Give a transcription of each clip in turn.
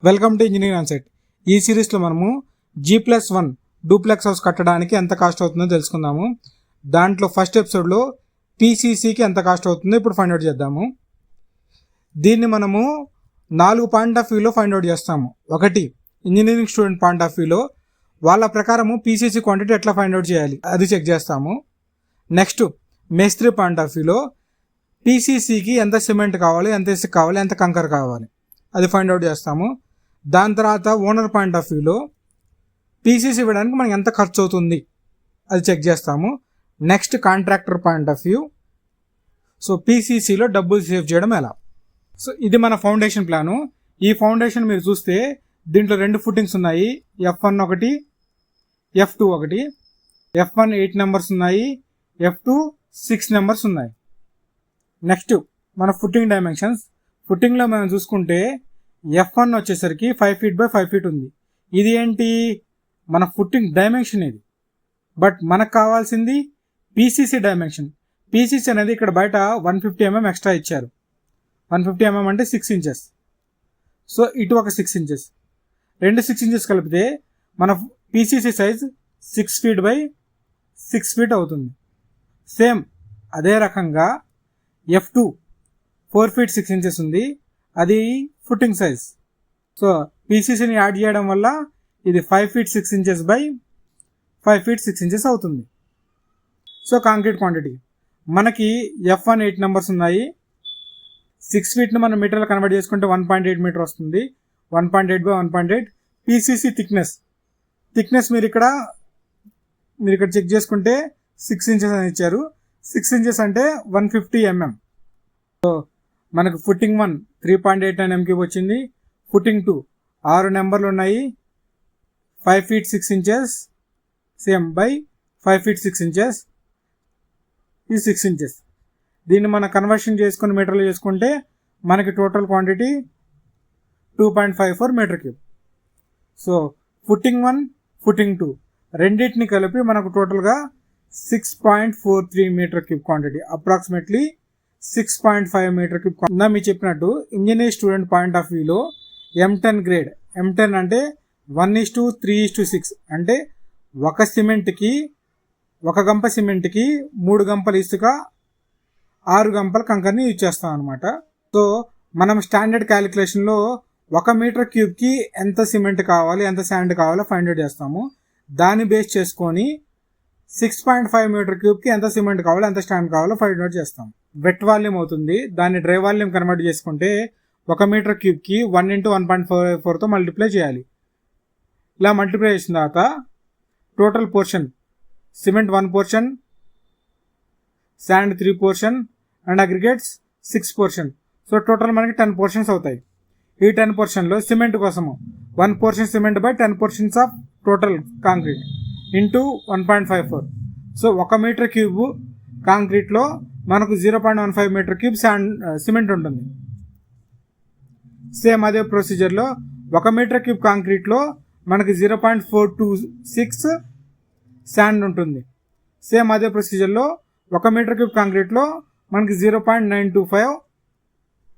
Welcome to engineering onset. ఈ సిరీస్లో మనము G+1 డూప్లెక్స్ హౌస్ కట్టడానికి ఎంత కాస్ట్ అవుతుందో తెలుసుకుందాము. దాంట్లో ఫస్ట్ ఎపిసోడ్లో PCCకి ఎంత కాస్ట్ అవుతుందో ఇప్పుడు ఫైండ్ అవుట్ చేద్దాము. దీన్ని మనము 4 పాయింట్ ఆఫ్ వ్యూలో ఫైండ్ అవుట్ చేస్తాము. ఒకటి, ఇంజనీరింగ్ స్టూడెంట్ పాయింట్ ఆఫ్ వ్యూలో వాళ్ళ ప్రకారము PCC క్వాంటిటీ ఎట్లా ఫైండ్ అవుట్ చేయాలి అది చెక్ చేస్తాము. నెక్స్ట్, మేస్త్రి పాయింట్ ఆఫ్ వ్యూలో PCCకి ఎంత సిమెంట్ కావాలి, ఎంత ఇసుక కావాలి, ఎంత కంకర కావాలి అది ఫైండ్ అవుట్ చేస్తాము. దాని తర్వాత ఓనర్ పాయింట్ ఆఫ్ వ్యూలో PCC ఇవ్వడానికి మనకి ఎంత ఖర్చు అవుతుంది అది చెక్ చేస్తాము. Next, contractor point of view, so PCCలో డబ్బులు సేవ్ చేయడం ఎలా. సో ఇది మన ఫౌండేషన్ ప్లాను. ఈ ఫౌండేషన్ మీరు చూస్తే దీంట్లో 2 ఫుట్టింగ్స్ ఉన్నాయి. F1 ఒకటి, F2 ఒకటి. F1 8 నెంబర్స్ ఉన్నాయి, F2 6 నెంబర్స్ ఉన్నాయి. నెక్స్ట్, మన ఫుట్టింగ్ డైమెన్షన్స్. ఫుట్టింగ్లో మనం చూసుకుంటే F1 వచ్చేసరికి 5 feet by 5 feet ఉంది. ఇది ఏంటి, మన ఫుట్టింగ్ డైమెన్షన్ ఇది. బట్ మనకు కావాల్సింది PCC డైమెన్షన్. PCC అనేది ఇక్కడ బయట 150 mm ఎక్స్ట్రా ఇచ్చారు. 150 mm అంటే 6 inches. సో ఇటు ఒక 6 inches, 2 6 inches కలిపితే మన PCC size 6 feet by 6 feet అవుతుంది. సేమ్ అదే రకంగా F2 4 feet 6 inches ఉంది, అది ఫుట్టింగ్ సైజ్. సో PCCని యాడ్ చేయడం వల్ల ఇది 5 feet 6 inches by 5 feet 6 inches అవుతుంది. సో కాంక్రీట్ క్వాంటిటీ మనకి F1 8 నెంబర్స్ ఉన్నాయి. 6 feetని మనం మీటర్లో కన్వర్ట్ చేసుకుంటే 1.8 మీటర్ వస్తుంది. 1.8 by 1.8. PCC థిక్నెస్ మీరు ఇక్కడ చెక్ చేసుకుంటే 6 inches అని ఇచ్చారు. 6 inches అంటే 150 mm. సో మనకు ఫుట్టింగ్ 1 3.89 mm వచ్చింది. ఫుట్టింగ్ 2 6 నెంబర్లు ఉన్నాయి. 5 feet 6 inches same by 5 feet 6 inches. ఈ 6 inches దీన్ని మనం కన్వర్షన్ చేసుకుని మీటర్లు చేసుకుంటే మనకి total quantity 2.54 metre cube. So footing 1 footing 2 రెండింటిని కలిపి మనకు టోటల్గా 6.43 metre cube quantity, approximately 6.5 metre cube. మీకు చెప్పినట్టు ఇంజనీరింగ్ స్టూడెంట్ పాయింట్ ఆఫ్ వ్యూలో M10 గ్రేడ్, M10 అంటే 1:3:6 అంటే ఒక గంప సిమెంట్కి 3 గంపలు ఇసుక 6 గంపల కంకర్ని యూజ్ చేస్తాం అనమాట. సో మనం స్టాండర్డ్ క్యాలిక్యులేషన్లో 1 మీటర్ క్యూబ్కి ఎంత సిమెంట్ కావాలి, ఎంత శాండ్ కావాలో ఫైండ్ అవుట్ చేస్తాము. దాన్ని బేస్ చేసుకొని 6.5 మీటర్ క్యూబ్కి ఎంత సిమెంట్ కావాలో, ఎంత స్టాండ్ కావాలో ఫైండ్ అవుట్ చేస్తాం. వెట్ వాల్యూమ్ అవుతుంది, దాన్ని డ్రై వాల్యూమ్ కన్వర్ట్ చేసుకుంటే 1 మీటర్ క్యూబ్కి 1 × 1.44తో మల్టిప్లై చేయాలి. ఇలా మల్టిప్లై చేసిన తర్వాత total portion cement 1 portion, sand 3 portion and aggregates 6 portion. So total మనకి 10 portions అవుతాయి. ఈ 10 portionలో సిమెంట్ కోసము 1 portion cement by 10 portions of total concrete into 1.54. So 1 metre cube కాంక్రీట్లో మనకు 0.15 మీటర్ క్యూబ్ సిమెంట్ ఉంటుంది. సేమ్ అదే ప్రొసీజర్లో 1 మీటర్ క్యూబ్ కాంక్రీట్లో మనకి 0.426 శాండ్ ఉంటుంది. సేమ్ అదే ప్రొసీజర్లో 1 మీటర్ క్యూబ్ కాంక్రీట్లో మనకి 0.925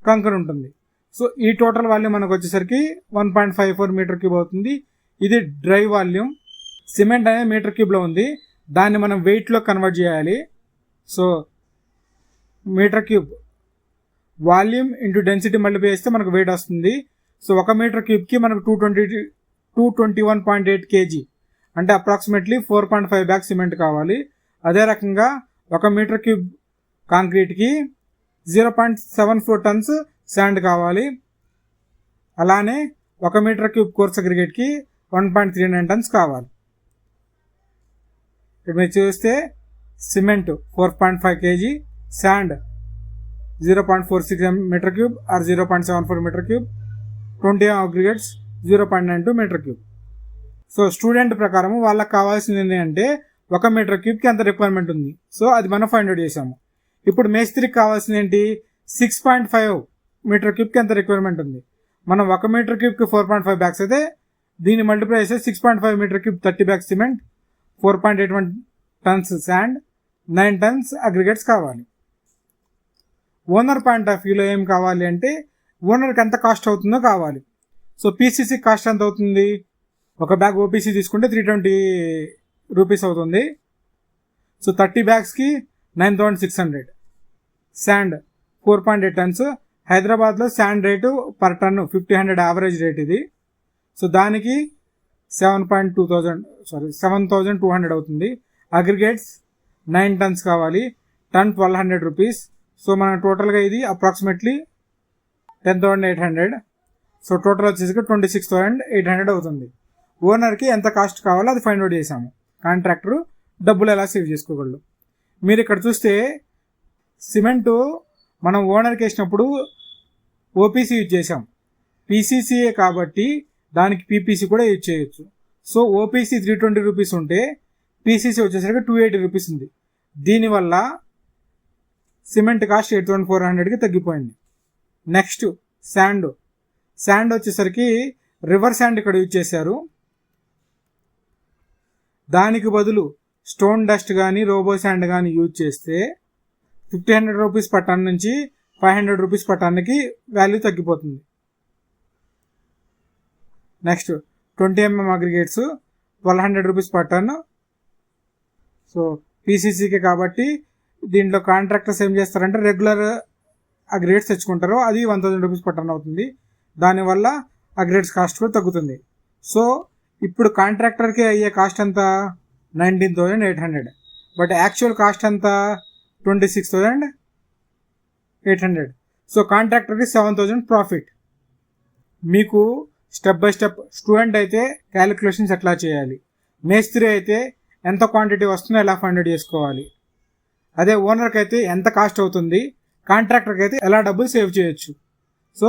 కంకర్ ఉంటుంది. సో ఈ టోటల్ వాల్యూమ్ మనకు వచ్చేసరికి 1.54 మీటర్ క్యూబ్ అవుతుంది. ఇది డ్రై వాల్యూమ్. సిమెంట్ అనేది మీటర్ క్యూబ్లో ఉంది, దాన్ని మనం వెయిట్లో కన్వర్ట్ చేయాలి. So metre cube volume into density multiply చేస్తే మనకు వెయిట్ వస్తుంది. సో 1 మీటర్ క్యూబ్కి మనకు 221.8 kg అంటే అప్రాక్సిమేట్లీ 4.5 bags సిమెంట్ కావాలి. అదే రకంగా 1 మీటర్ క్యూబ్ కాంక్రీట్కి 0.74 tons శాండ్ కావాలి. అలానే 1 మీటర్ క్యూబ్ కోర్స్ అగ్రిగేట్కి 1.39 tons కావాలి. ఇప్పుడు మీరు చూస్తే cement 4.5 kg, sand 0.46 metre cube or 0.74 metre cube, 20 aggregates 0.92 metre cube. So student ప్రకారం వాళ్ళకి కావాల్సింది ఏంటంటే 1 మీటర్ క్యూబ్కి ఎంత రిక్వైర్మెంట్ ఉంది. సో అది మనం ఫైండ్ అవుట్ చేసాము. ఇప్పుడు మేస్త్రికి కావాల్సింది ఏంటి, 6.5 మీటర్ క్యూబ్కి ఎంత రిక్వైర్మెంట్ ఉంది. మనం 1 మీటర్ క్యూబ్కి 4.5 bags అయితే దీన్ని మల్టిప్లై చేస్తే 6.5 metre cube 30 bags cement, 4.81 tons sand, 9 tons aggregates కావాలి. ఓనర్ పాయింట్ ఆఫ్ వ్యూలో ఏం కావాలి అంటే ఓనర్కి ఎంత కాస్ట్ అవుతుందో కావాలి. సో పీసీసీ కాస్ట్ ఎంత అవుతుంది, ఒక బ్యాగ్ ఓపీసీ తీసుకుంటే 320 రూపీస్ అవుతుంది. సో 30 బ్యాగ్స్కి 9600. Sand 4.8 tons. హైదరాబాద్లో sand rate per ton 1500 average rate ఇది. సో దానికి 7,200 అవుతుంది. అగ్రిగేట్స్ 9 టన్స్ కావాలి, టన్ 1200 రూపీస్. సో మన టోటల్గా ఇది అప్రాక్సిమేట్లీ 10,800. సో టోటల్ వచ్చేసి 26,800 అవుతుంది. ఓనర్కి ఎంత కాస్ట్ కావాలో అది ఫైండ్ అవుట్ చేసాము. కాంట్రాక్టరు డబ్బులు ఎలా సేవ్ చేసుకోగలరు. మీరు ఇక్కడ చూస్తే సిమెంటు మనం ఓనర్కి వేసినప్పుడు ఓపీసీ యూజ్ చేసాం, పీసీసీఏ కాబట్టి దానికి పీపీసీ కూడా యూజ్ చేయొచ్చు. సో ఓపీసీ 320 రూపీస్ ఉంటే పీసీసీ వచ్చేసరికి 280 రూపీస్ ఉంది. దీనివల్ల సిమెంట్ కాస్ట్ 8,400కి తగ్గిపోయింది. నెక్స్ట్ శాండ్ వచ్చేసరికి రివర్ శాండ్ ఇక్కడ యూజ్ చేశారు. దానికి బదులు స్టోన్ డస్ట్ కానీ రోబో శాండ్ కానీ యూజ్ చేస్తే 1,500 రూపీస్ పర్ టన్ నుంచి 500 రూపీస్ పర్ టన్కి వాల్యూ తగ్గిపోతుంది. Next 20 mm aggregates 1,200 rupees per ton. So పీసీసీకి కాబట్టి దీంట్లో కాంట్రాక్టర్స్ ఏం చేస్తారంటే రెగ్యులర్ అగ్రిగేట్స్ తెచ్చుకుంటారు, అది 1,000 రూపీస్ పర్ టన్ అవుతుంది. దానివల్ల అగ్రిగేట్స్ కాస్ట్ కూడా తగ్గుతుంది. సో ఇప్పుడు కాంట్రాక్టర్కి అయ్యే కాస్ట్ ఎంత 19,800, బట్ యాక్చువల్ కాస్ట్ ఎంత 26,800. సో కాంట్రాక్టర్కి 7,000 ప్రాఫిట్. మీకు స్టెప్ బై స్టెప్ స్టూడెంట్ అయితే క్యాలిక్యులేషన్స్ ఎట్లా చేయాలి, మేస్త్రి అయితే ఎంత క్వాంటిటీ వస్తుందో ఎలా ఫైండ్ అవుట్ చేసుకోవాలి, అదే ఓనర్కి అయితే ఎంత కాస్ట్ అవుతుంది, కాంట్రాక్టర్కి అయితే ఎలా డబ్బులు సేవ్ చేయొచ్చు. సో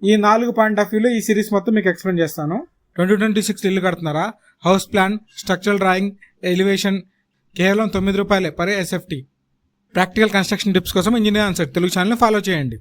ఈ 4 పాయింట్ ఆఫ్ వ్యూలో ఈ సిరీస్ మొత్తం మీకు ఎక్స్ప్లెయిన్ చేస్తాను. 2026 ఇల్లు కడుతున్నారా? House plan, structural drawing, elevation కేవలం ₹9 per SFT. Practical construction tips కోసం ఇంజనీర్ ఆన్సర్ తెలుగు ఛానల్ని ఫాలో చేయండి.